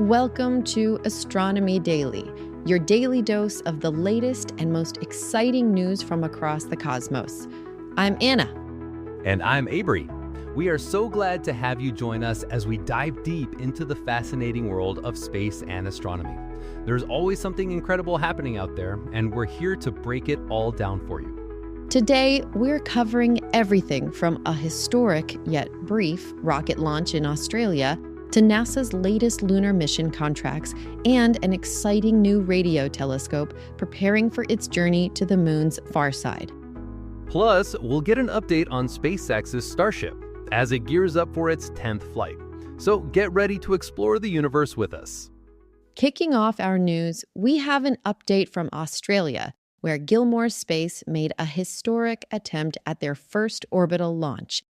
Welcome to Astronomy Daily, your daily dose of the latest and most exciting news from across the cosmos. I'm Anna. And I'm Avery. We are so glad to have you join us as we dive deep into the fascinating world of space and astronomy. There's always something incredible happening out there, and we're here to break it all down for you. Today, we're covering everything from a historic, yet brief, rocket launch in Australia to NASA's latest lunar mission contracts and an exciting new radio telescope preparing for its journey to the moon's far side. Plus, we'll get an update on SpaceX's Starship as it gears up for its 10th flight. So get ready to explore the universe with us. Kicking off our news, we have an update from Australia, where Gilmour Space made a historic attempt at their first orbital launch.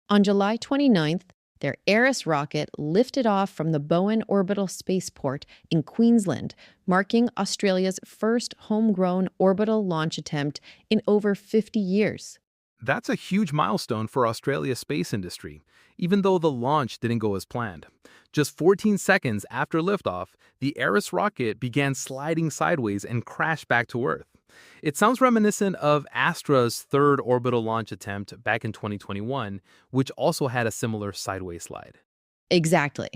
On July 29th, their Eris rocket lifted off from the Bowen Orbital Spaceport in Queensland, marking Australia's first homegrown orbital launch attempt in over 50 years. That's a huge milestone for Australia's space industry, even though the launch didn't go as planned. Just 14 seconds after liftoff, the Eris rocket began sliding sideways and crashed back to Earth. It sounds reminiscent of Astra's third orbital launch attempt back in 2021, which also had a similar sideways slide. Exactly.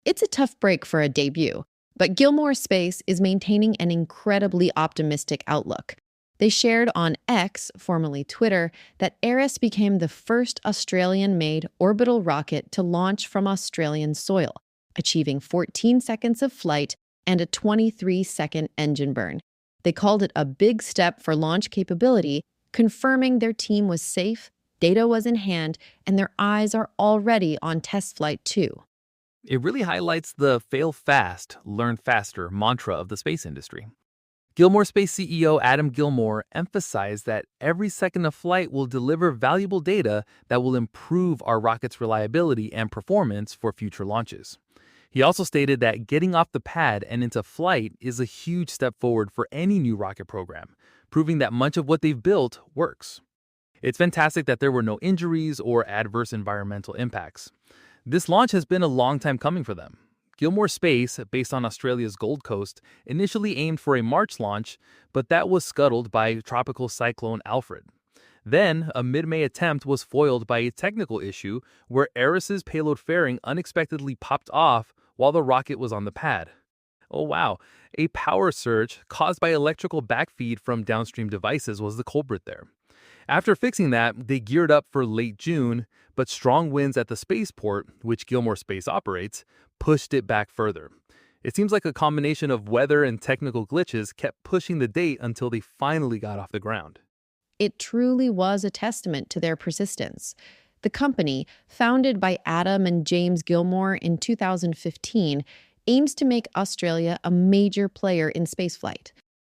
It's a tough break for a debut, but Gilmour Space is maintaining an incredibly optimistic outlook. They shared on X, formerly Twitter, that Eris became the first Australian-made orbital rocket to launch from Australian soil, achieving 14 seconds of flight and a 23-second engine burn. They called it a big step for launch capability, confirming their team was safe, data was in hand, and their eyes are already on test flight 2. It really highlights the fail fast, learn faster mantra of the space industry. Gilmour Space CEO Adam Gilmour emphasized that every second of flight will deliver valuable data that will improve our rocket's reliability and performance for future launches. He also stated that getting off the pad and into flight is a huge step forward for any new rocket program, proving that much of what they've built works. It's fantastic that there were no injuries or adverse environmental impacts. This launch has been a long time coming for them. Gilmour Space, based on Australia's Gold Coast, initially aimed for a March launch, but that was scuttled by Tropical Cyclone Alfred. Then, a mid-May attempt was foiled by a technical issue where Eris's payload fairing unexpectedly popped off while the rocket was on the pad. Oh wow, a power surge caused by electrical backfeed from downstream devices was the culprit there. After fixing that, they geared up for late June, but strong winds at the spaceport, which Gilmour Space operates, pushed it back further. It seems like a combination of weather and technical glitches kept pushing the date until they finally got off the ground. It truly was a testament to their persistence. The company, founded by Adam and James Gilmour in 2015, aims to make Australia a major player in spaceflight.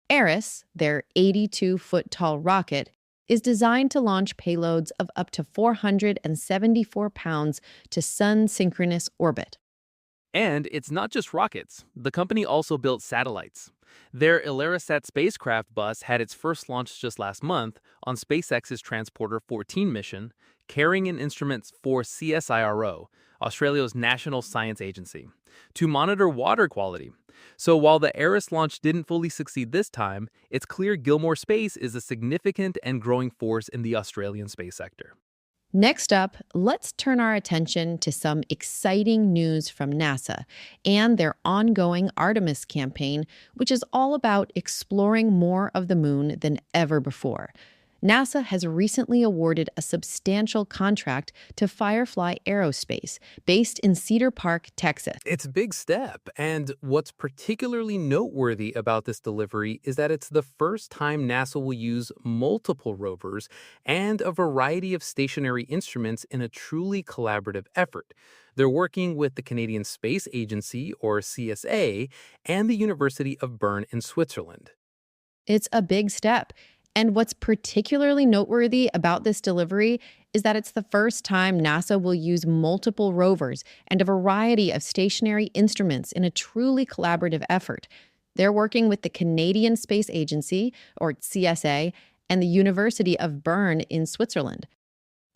Eris, their 82-foot-tall rocket, is designed to launch payloads of up to 474 pounds to sun-synchronous orbit. And it's not just rockets. The company also built satellites. Their Erisat spacecraft bus had its first launch just last month on SpaceX's Transporter 14 mission, carrying in instruments for CSIRO, Australia's national science agency, to monitor water quality. So while the Eris launch didn't fully succeed this time, it's clear Gilmour Space is a significant and growing force in the Australian space sector. Next up, let's turn our attention to some exciting news from NASA and their ongoing Artemis campaign, which is all about exploring more of the moon than ever before. NASA has recently awarded a substantial contract to Firefly Aerospace, based in Cedar Park, Texas. It's a big step, and what's particularly noteworthy about this delivery is that it's the first time NASA will use multiple rovers and a variety of stationary instruments in a truly collaborative effort. They're working with the Canadian Space Agency, or CSA, and the University of Bern in Switzerland. It's a big step. And what's particularly noteworthy about this delivery is that it's the first time NASA will use multiple rovers and a variety of stationary instruments in a truly collaborative effort. They're working with the Canadian Space Agency, or CSA, and the University of Bern in Switzerland.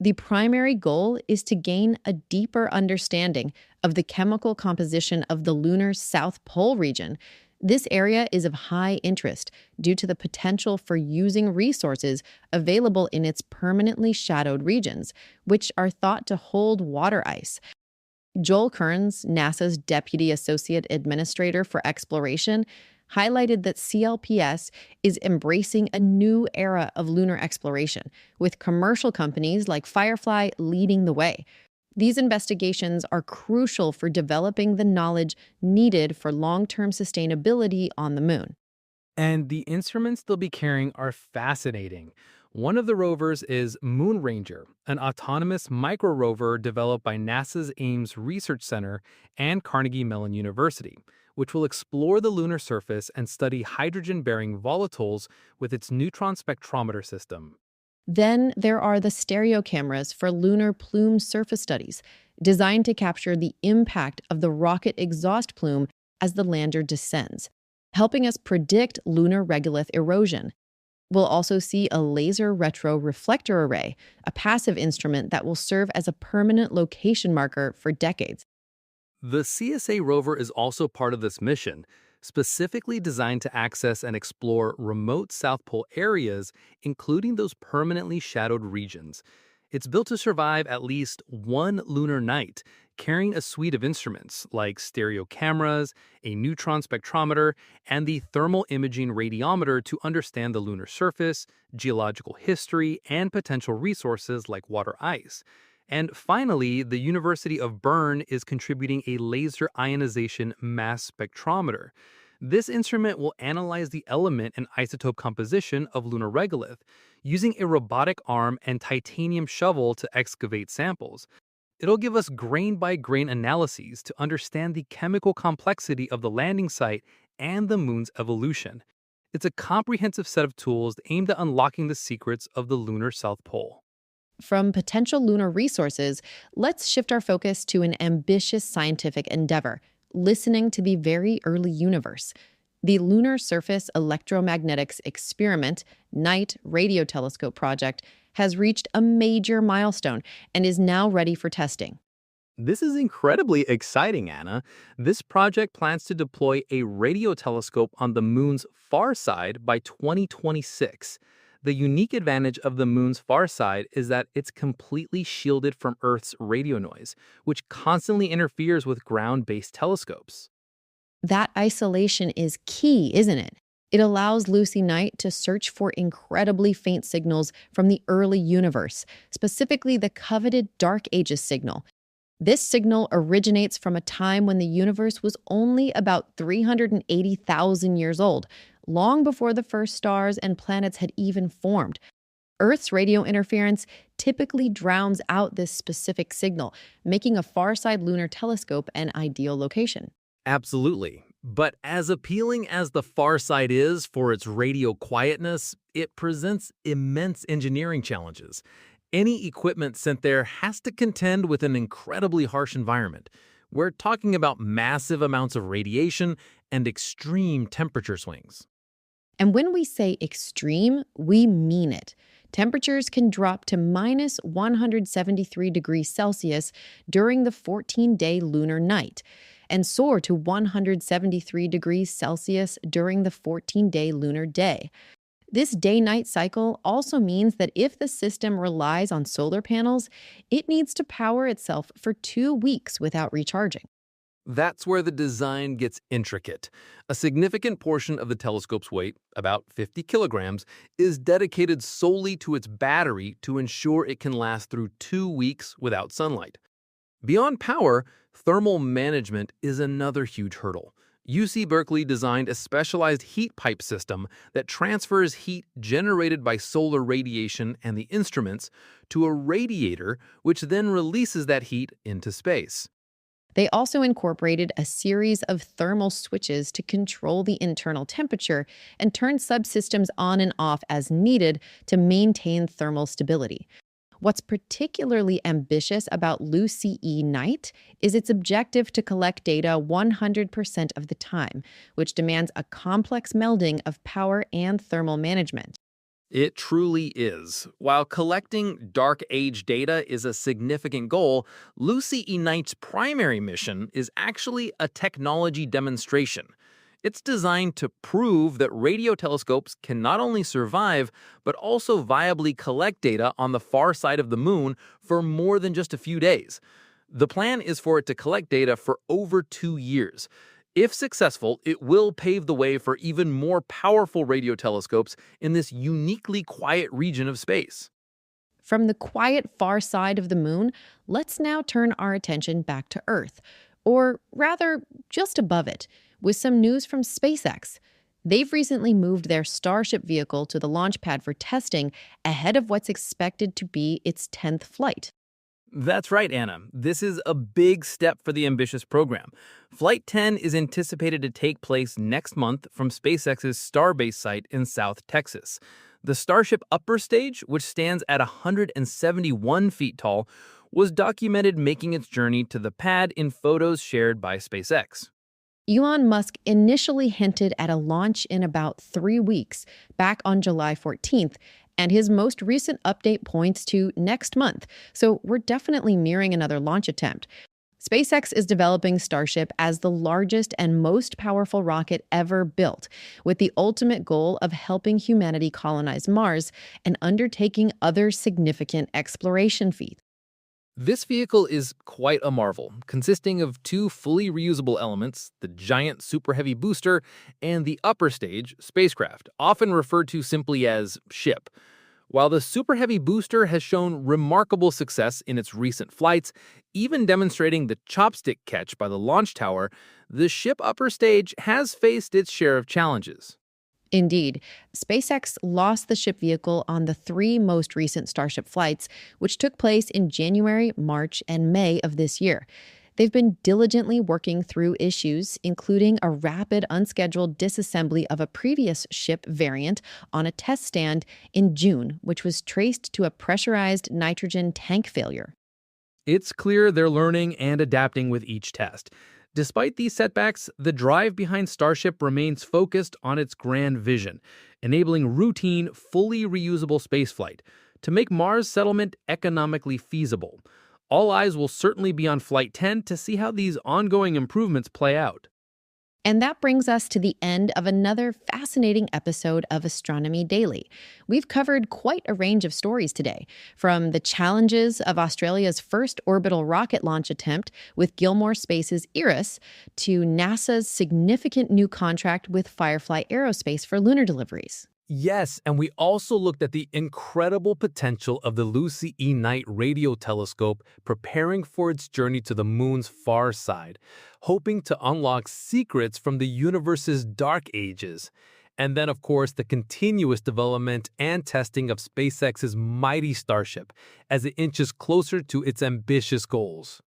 The primary goal is to gain a deeper understanding of the chemical composition of the lunar South Pole region. This area is of high interest due to the potential for using resources available in its permanently shadowed regions, which are thought to hold water ice. Joel Kearns, NASA's Deputy Associate Administrator for Exploration, highlighted that CLPS is embracing a new era of lunar exploration, with commercial companies like Firefly leading the way. These investigations are crucial for developing the knowledge needed for long-term sustainability on the moon. And the instruments they'll be carrying are fascinating. One of the rovers is Moon Ranger, an autonomous micro rover developed by NASA's Ames Research Center and Carnegie Mellon University, which will explore the lunar surface and study hydrogen-bearing volatiles with its neutron spectrometer system. Then there are the stereo cameras for lunar plume surface studies, designed to capture the impact of the rocket exhaust plume as the lander descends, helping us predict lunar regolith erosion. We'll also see a laser retro reflector array, a passive instrument that will serve as a permanent location marker for decades. The CSA rover is also part of this mission, specifically designed to access and explore remote South Pole areas, including those permanently shadowed regions. It's built to survive at least one lunar night, carrying a suite of instruments like stereo cameras, a neutron spectrometer, and the thermal imaging radiometer to understand the lunar surface, geological history, and potential resources like water ice. And finally, the University of Bern is contributing a laser ionization mass spectrometer. This instrument will analyze the element and isotope composition of lunar regolith, using a robotic arm and titanium shovel to excavate samples. It'll give us grain-by-grain analyses to understand the chemical complexity of the landing site and the moon's evolution. It's a comprehensive set of tools aimed at unlocking the secrets of the lunar South Pole. From potential lunar resources, let's shift our focus to an ambitious scientific endeavor, listening to the very early universe. The Lunar Surface Electromagnetics Experiment Night Radio Telescope project has reached a major milestone and is now ready for testing. This is incredibly exciting, Anna. This project plans to deploy a radio telescope on the moon's far side by 2026. The unique advantage of the moon's far side is that it's completely shielded from Earth's radio noise, which constantly interferes with ground-based telescopes. That isolation is key, isn't it? It allows Lucy Knight to search for incredibly faint signals from the early universe, specifically the coveted Dark Ages signal. This signal originates from a time when the universe was only about 380,000 years old, long before the first stars and planets had even formed. Earth's radio interference typically drowns out this specific signal, making a far-side lunar telescope an ideal location. Absolutely. But as appealing as the far side is for its radio quietness, it presents immense engineering challenges. Any equipment sent there has to contend with an incredibly harsh environment. We're talking about massive amounts of radiation and extreme temperature swings. And when we say extreme, we mean it. Temperatures can drop to minus 173 degrees Celsius during the 14-day lunar night and soar to 173 degrees Celsius during the 14-day lunar day. This day-night cycle also means that if the system relies on solar panels, it needs to power itself for 2 weeks without recharging. That's where the design gets intricate. A significant portion of the telescope's weight, about 50 kilograms, is dedicated solely to its battery to ensure it can last through 2 weeks without sunlight. Beyond power, thermal management is another huge hurdle. UC Berkeley designed a specialized heat pipe system that transfers heat generated by solar radiation and the instruments to a radiator, which then releases that heat into space. They also incorporated a series of thermal switches to control the internal temperature and turn subsystems on and off as needed to maintain thermal stability. What's particularly ambitious about Lucy E. Knight is its objective to collect data 100% of the time, which demands a complex melding of power and thermal management. It truly is. While collecting dark age data is a significant goal, Lucy E-Night's primary mission is actually a technology demonstration. It's designed to prove that radio telescopes can not only survive, but also viably collect data on the far side of the moon for more than just a few days. The plan is for it to collect data for over 2 years. If successful, it will pave the way for even more powerful radio telescopes in this uniquely quiet region of space. From the quiet far side of the moon, let's now turn our attention back to Earth, or rather, just above it, with some news from SpaceX. They've recently moved their Starship vehicle to the launch pad for testing ahead of what's expected to be its 10th flight. That's right, Anna. This is a big step for the ambitious program. Flight 10 is anticipated to take place next month from SpaceX's Starbase site in South Texas. The Starship upper stage, which stands at 171 feet tall, was documented making its journey to the pad in photos shared by SpaceX. Elon Musk initially hinted at a launch in about 3 weeks, back on July 14th, and his most recent update points to next month, so we're definitely nearing another launch attempt. SpaceX is developing Starship as the largest and most powerful rocket ever built, with the ultimate goal of helping humanity colonize Mars and undertaking other significant exploration feats. This vehicle is quite a marvel, consisting of 2 fully reusable elements, the giant Super Heavy booster and the upper stage spacecraft, often referred to simply as ship. While the Super Heavy booster has shown remarkable success in its recent flights, even demonstrating the chopstick catch by the launch tower, the ship upper stage has faced its share of challenges. Indeed, SpaceX lost the ship vehicle on the 3 most recent Starship flights, which took place in January, March, and May of this year. They've been diligently working through issues, including a rapid, unscheduled disassembly of a previous ship variant on a test stand in June, which was traced to a pressurized nitrogen tank failure. It's clear they're learning and adapting with each test. Despite these setbacks, the drive behind Starship remains focused on its grand vision, enabling routine, fully reusable spaceflight to make Mars settlement economically feasible. All eyes will certainly be on Flight 10 to see how these ongoing improvements play out. And that brings us to the end of another fascinating episode of Astronomy Daily. We've covered quite a range of stories today, from the challenges of Australia's first orbital rocket launch attempt with Gilmour Space's Eris to NASA's significant new contract with Firefly Aerospace for lunar deliveries. Yes, and we also looked at the incredible potential of the Lucy E-Night radio telescope preparing for its journey to the moon's far side, hoping to unlock secrets from the universe's dark ages. And then, of course, the continuous development and testing of SpaceX's mighty Starship as it inches closer to its ambitious goals.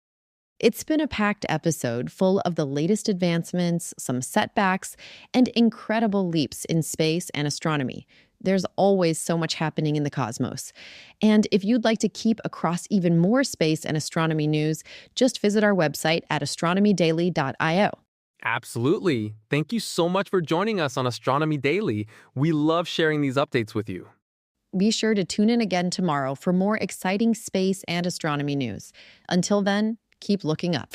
It's been a packed episode full of the latest advancements, some setbacks, and incredible leaps in space and astronomy. There's always so much happening in the cosmos. And if you'd like to keep across even more space and astronomy news, just visit our website at astronomydaily.io. Absolutely. Thank you so much for joining us on Astronomy Daily. We love sharing these updates with you. Be sure to tune in again tomorrow for more exciting space and astronomy news. Until then, keep looking up.